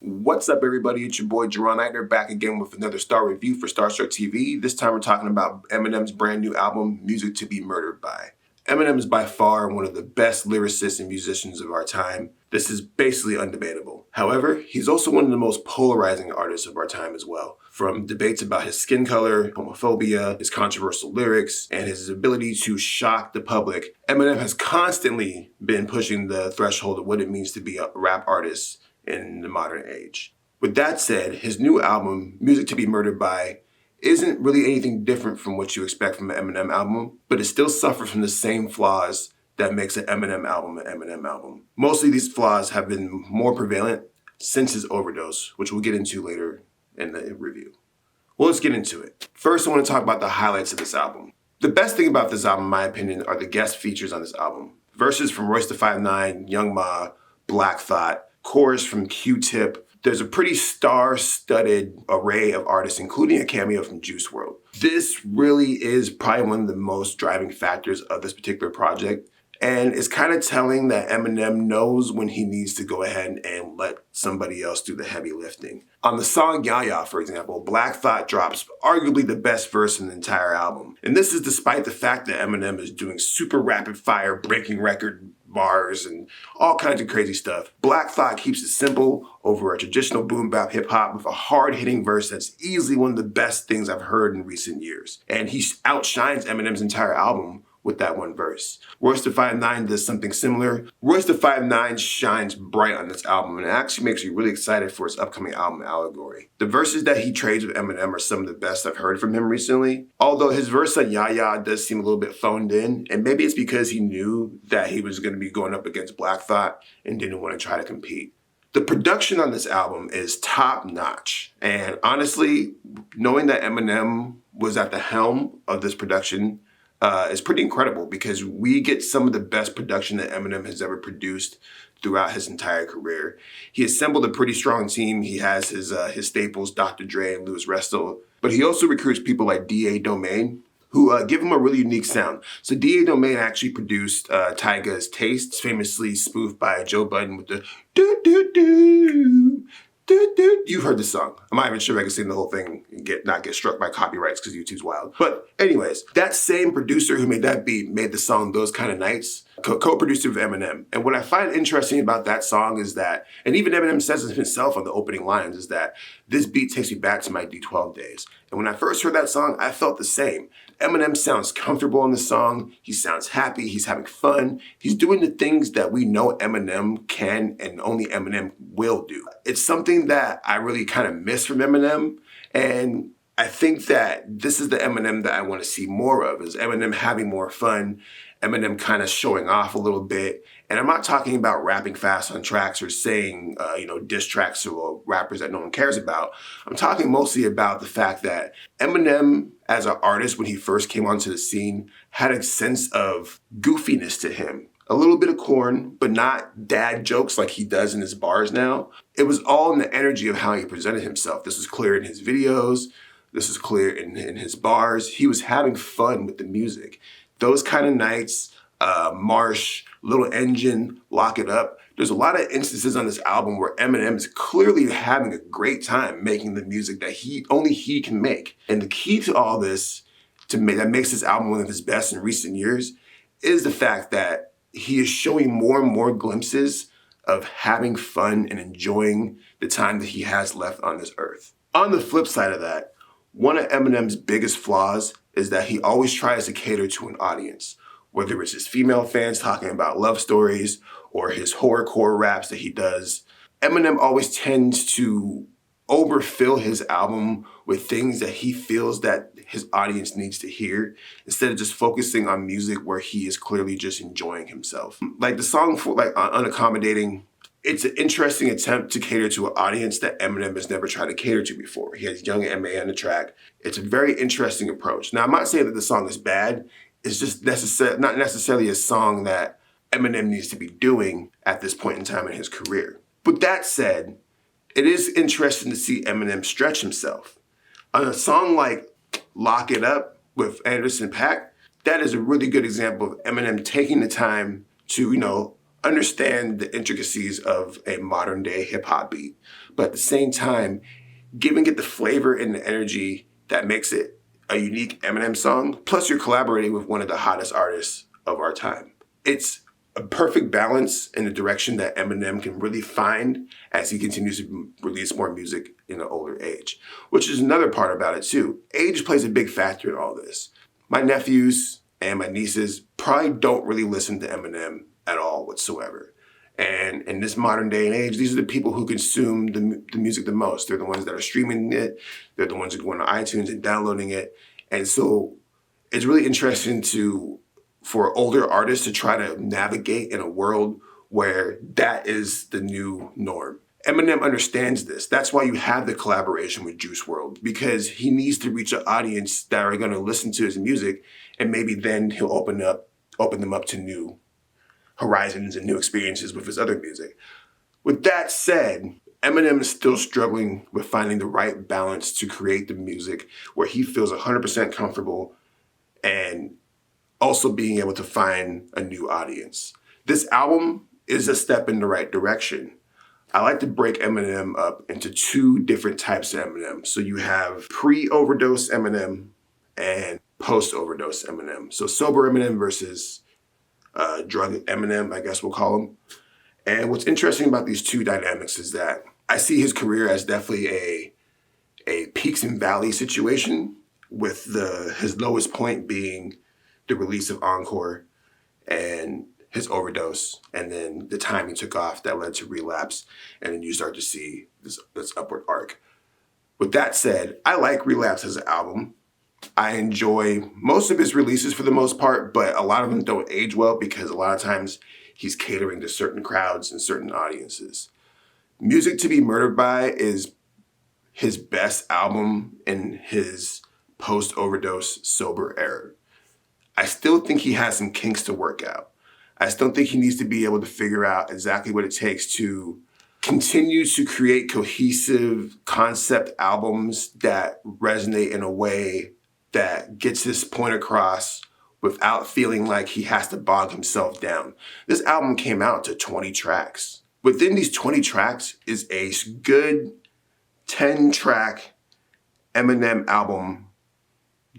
What's up, everybody? It's your boy Jaron Ikner back again with another star review for Starstruck TV. This time we're talking about Eminem's brand new album, Music to Be Murdered By. Eminem is by far one of the best lyricists and musicians of our time. This is basically undebatable. However, he's also one of the most polarizing artists of our time as well. From debates about his skin color, homophobia, his controversial lyrics, and his ability to shock the public, Eminem has constantly been pushing the threshold of what it means to be a rap artist in the modern age. With that said, his new album, Music to Be Murdered By, isn't really anything different from what you expect from an Eminem album, but it still suffers from the same flaws that makes an Eminem album. Mostly these flaws have been more prevalent since his overdose, which we'll get into later in the review. Well, let's get into it. First, I want to talk about the highlights of this album. The best thing about this album, in my opinion, are the guest features on this album. Verses from Royce da 5'9", Young Ma, Black Thought, chorus from Q-Tip. There's a pretty star-studded array of artists, including a cameo from Juice WRLD. This really is probably one of the most driving factors of this particular project. And it's kind of telling that Eminem knows when he needs to go ahead and let somebody else do the heavy lifting. On the song Ya Ya, for example, Black Thought drops arguably the best verse in the entire album. And this is despite the fact that Eminem is doing super rapid fire, breaking record bars and all kinds of crazy stuff. Black Thought keeps it simple over a traditional boom bap hip hop with a hard-hitting verse that's easily one of the best things I've heard in recent years. And he outshines Eminem's entire album with that one verse. Royce da 5'9" does something similar. Royce da 5'9" shines bright on this album, and it actually makes me really excited for his upcoming album, Allegory. The verses that he trades with Eminem are some of the best I've heard from him recently, although his verse on Ya Ya does seem a little bit phoned in, and maybe it's because he knew that he was going to be going up against Black Thought and didn't want to try to compete. The production on this album is top-notch, and honestly, knowing that Eminem was at the helm of this production is pretty incredible because we get some of the best production that Eminem has ever produced throughout his entire career. He assembled a pretty strong team. He has his staples, Dr. Dre and Louis Resto, but he also recruits people like D.A. Domain, who give him a really unique sound. So D.A. Domain actually produced Tyga's Taste, famously spoofed by Joe Budden with the do-do-do. You've heard the song. I'm not even sure if I can sing the whole thing and not get struck by copyrights because YouTube's wild. But anyways, that same producer who made that beat made the song Those Kind of Nights, co-produced it with Eminem. And what I find interesting about that song is that, and even Eminem says it himself on the opening lines, is that this beat takes me back to my D12 days. And when I first heard that song, I felt the same. Eminem sounds comfortable in the song. He sounds happy. He's having fun. He's doing the things that we know Eminem can and only Eminem will do. It's something that I really kind of miss from Eminem. And I think that this is the Eminem that I want to see more of, is Eminem having more fun, Eminem kind of showing off a little bit. And I'm not talking about rapping fast on tracks or saying, diss tracks or rappers that no one cares about. I'm talking mostly about the fact that Eminem, as an artist, when he first came onto the scene, had a sense of goofiness to him. A little bit of corn, but not dad jokes like he does in his bars now. It was all in the energy of how he presented himself. This is clear in his videos. This is clear in his bars. He was having fun with the music. Those Kind of Nights, Marsh, Little Engine, Lock It Up. There's a lot of instances on this album where Eminem is clearly having a great time making the music that only he can make. And the key to all this, that makes this album one of his best in recent years, is the fact that he is showing more and more glimpses of having fun and enjoying the time that he has left on this earth. On the flip side of that, one of Eminem's biggest flaws is that he always tries to cater to an audience, whether it's his female fans talking about love stories or his horrorcore raps that he does. Eminem always tends to overfill his album with things that he feels that his audience needs to hear, instead of just focusing on music where he is clearly just enjoying himself. Like the song for Unaccommodating, it's an interesting attempt to cater to an audience that Eminem has never tried to cater to before. He has young M.A. on the track. It's a very interesting approach. Now, I'm not saying that the song is bad. It's just not necessarily a song that Eminem needs to be doing at this point in time in his career. But that said, it is interesting to see Eminem stretch himself. On a song like Lock It Up with Anderson .Paak, that is a really good example of Eminem taking the time to, understand the intricacies of a modern day hip hop beat. but at the same time, giving it the flavor and the energy that makes it a unique Eminem song. Plus, you're collaborating with one of the hottest artists of our time. It's a perfect balance in the direction that Eminem can really find as he continues to release more music in an older age, which is another part about it too. Age plays a big factor in all this. My nephews and my nieces probably don't really listen to Eminem at all whatsoever. And in this modern day and age, these are the people who consume the music the most. They're the ones that are streaming it. They're the ones who go on iTunes and downloading it. And so it's really interesting for older artists to try to navigate in a world where that is the new norm. Eminem understands this. That's why you have the collaboration with Juice WRLD, because he needs to reach an audience that are going to listen to his music, and maybe then he'll open them up to new horizons and new experiences with his other music. With that said, Eminem is still struggling with finding the right balance to create the music where he feels 100% comfortable and also being able to find a new audience. This album is a step in the right direction. I like to break Eminem up into two different types of Eminem. So you have pre-overdose Eminem and post-overdose Eminem. So sober Eminem versus drug Eminem, I guess we'll call him. And what's interesting about these two dynamics is that I see his career as definitely a peaks and valleys situation, with his lowest point being the release of Encore and his overdose, and then the time he took off that led to Relapse, and then you start to see this upward arc. With that said, I like Relapse as an album. I enjoy most of his releases for the most part, but a lot of them don't age well because a lot of times he's catering to certain crowds and certain audiences. Music to be Murdered By is his best album in his post-overdose sober era. I still think he has some kinks to work out. I still think he needs to be able to figure out exactly what it takes to continue to create cohesive concept albums that resonate in a way that gets his point across without feeling like he has to bog himself down. This album came out to 20 tracks. Within these 20 tracks is a good 10-track Eminem album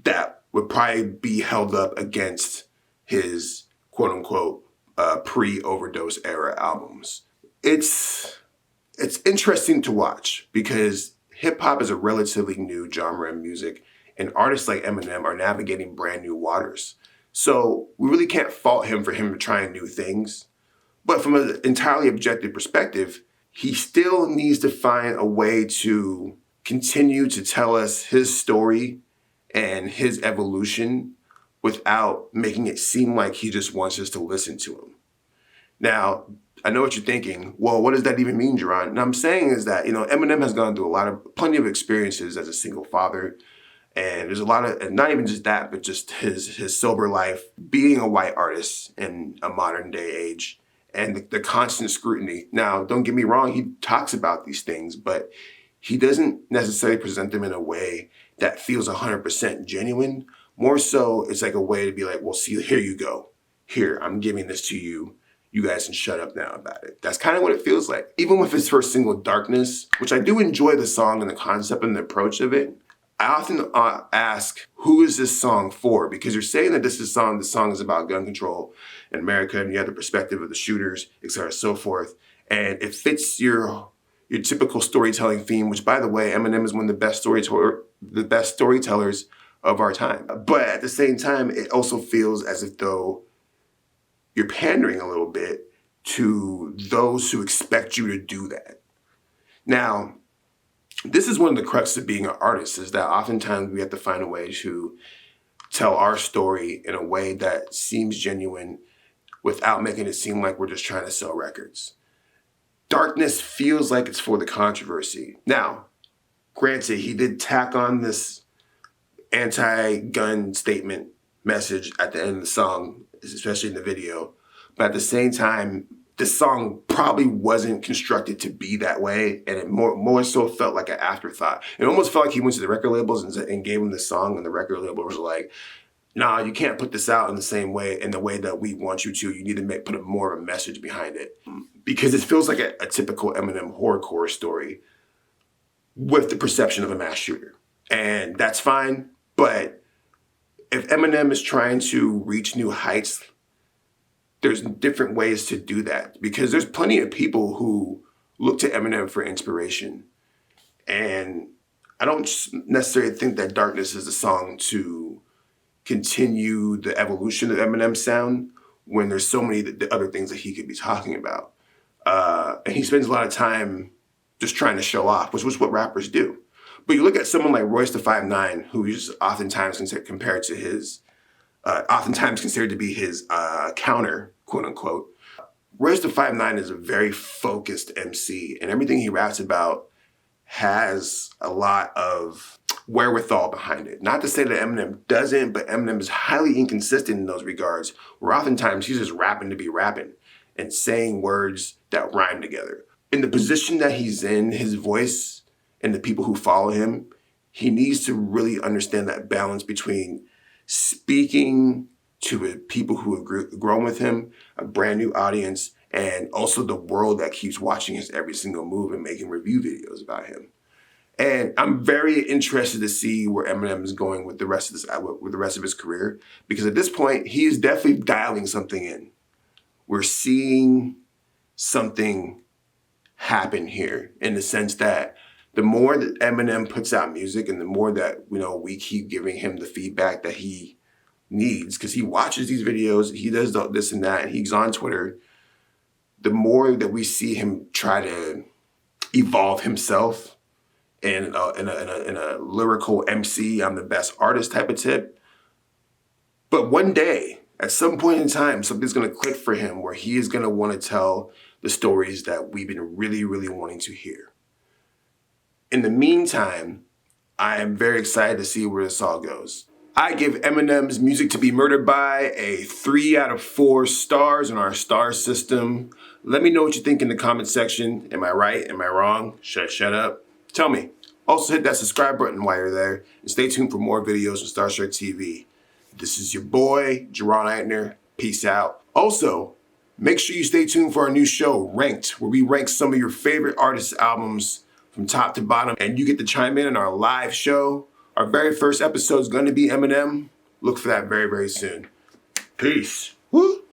that would probably be held up against his quote-unquote pre-overdose era albums. It's interesting to watch because hip-hop is a relatively new genre in music, and artists like Eminem are navigating brand new waters. So we really can't fault him for trying new things. But from an entirely objective perspective, he still needs to find a way to continue to tell us his story and his evolution without making it seem like he just wants us to listen to him. Now, I know what you're thinking. Well, what does that even mean, Jaron? And I'm saying is that, Eminem has gone through plenty of experiences as a single father. And there's a lot of, and not even just that, but just his sober life, being a white artist in a modern day age, and the constant scrutiny. Now, don't get me wrong, he talks about these things, but he doesn't necessarily present them in a way that feels 100% genuine. More so, it's like a way to be like, well, see, here you go. Here, I'm giving this to you. You guys can shut up now about it. That's kind of what it feels like. Even with his first single, Darkness, which I do enjoy the song and the concept and the approach of it, I often ask, who is this song for? Because you're saying that the song is about gun control in America, and you have the perspective of the shooters, et cetera, so forth. And it fits your typical storytelling theme, which, by the way, Eminem is one of the best storytellers of our time. But at the same time, it also feels as if though you're pandering a little bit to those who expect you to do that. Now, this is one of the crux of being an artist, is that oftentimes we have to find a way to tell our story in a way that seems genuine without making it seem like we're just trying to sell records. Darkness feels like it's for the controversy. Now, granted, he did tack on this anti-gun statement message at the end of the song, especially in the video. But at the same time, this song probably wasn't constructed to be that way, and it more so felt like an afterthought. It almost felt like he went to the record labels and gave them the song, and the record label was like, nah, you can't put this out in the way that we want you to. You need to put more of a message behind it. Because it feels like a typical Eminem horrorcore story. with the perception of a mass shooter. And that's fine, but if Eminem is trying to reach new heights, there's different ways to do that, because there's plenty of people who look to Eminem for inspiration. And I don't necessarily think that Darkness is a song to continue the evolution of Eminem's sound when there's so many other things that he could be talking about. And he spends a lot of time just trying to show off, which is what rappers do. But you look at someone like Royce the 5'9", who is oftentimes considered to be his counter, quote unquote. Royce the 5'9" is a very focused MC, and everything he raps about has a lot of wherewithal behind it. Not to say that Eminem doesn't, but Eminem is highly inconsistent in those regards, where oftentimes he's just rapping to be rapping and saying words that rhyme together. In the position that he's in, his voice and the people who follow him, he needs to really understand that balance between speaking to people who have grown with him, a brand new audience, and also the world that keeps watching his every single move and making review videos about him. And I'm very interested to see where Eminem is going with the rest of his career, because at this point, he is definitely dialing something in. We're seeing something happen here, in the sense that the more that Eminem puts out music and the more that, we keep giving him the feedback that he needs, because he watches these videos, he does this and that, and he's on Twitter, the more that we see him try to evolve himself in a lyrical MC, I'm the best artist type of tip. But one day, at some point in time, something's going to click for him where he is going to want to tell the stories that we've been really, really wanting to hear. In the meantime, I am very excited to see where this all goes. I give Eminem's Music to Be Murdered By a 3 out of 4 stars in our star system. Let me know what you think in the comment section. Am I right? Am I wrong? Should I shut up? Tell me. Also hit that subscribe button while you're there, and stay tuned for more videos on Starstruck TV. This is your boy, Jaron Ikner. Peace out. Also, make sure you stay tuned for our new show, Ranked, where we rank some of your favorite artists' albums from top to bottom, and you get to chime in on our live show. Our very first episode is going to be Eminem. Look for that very, very soon. Peace. Woo!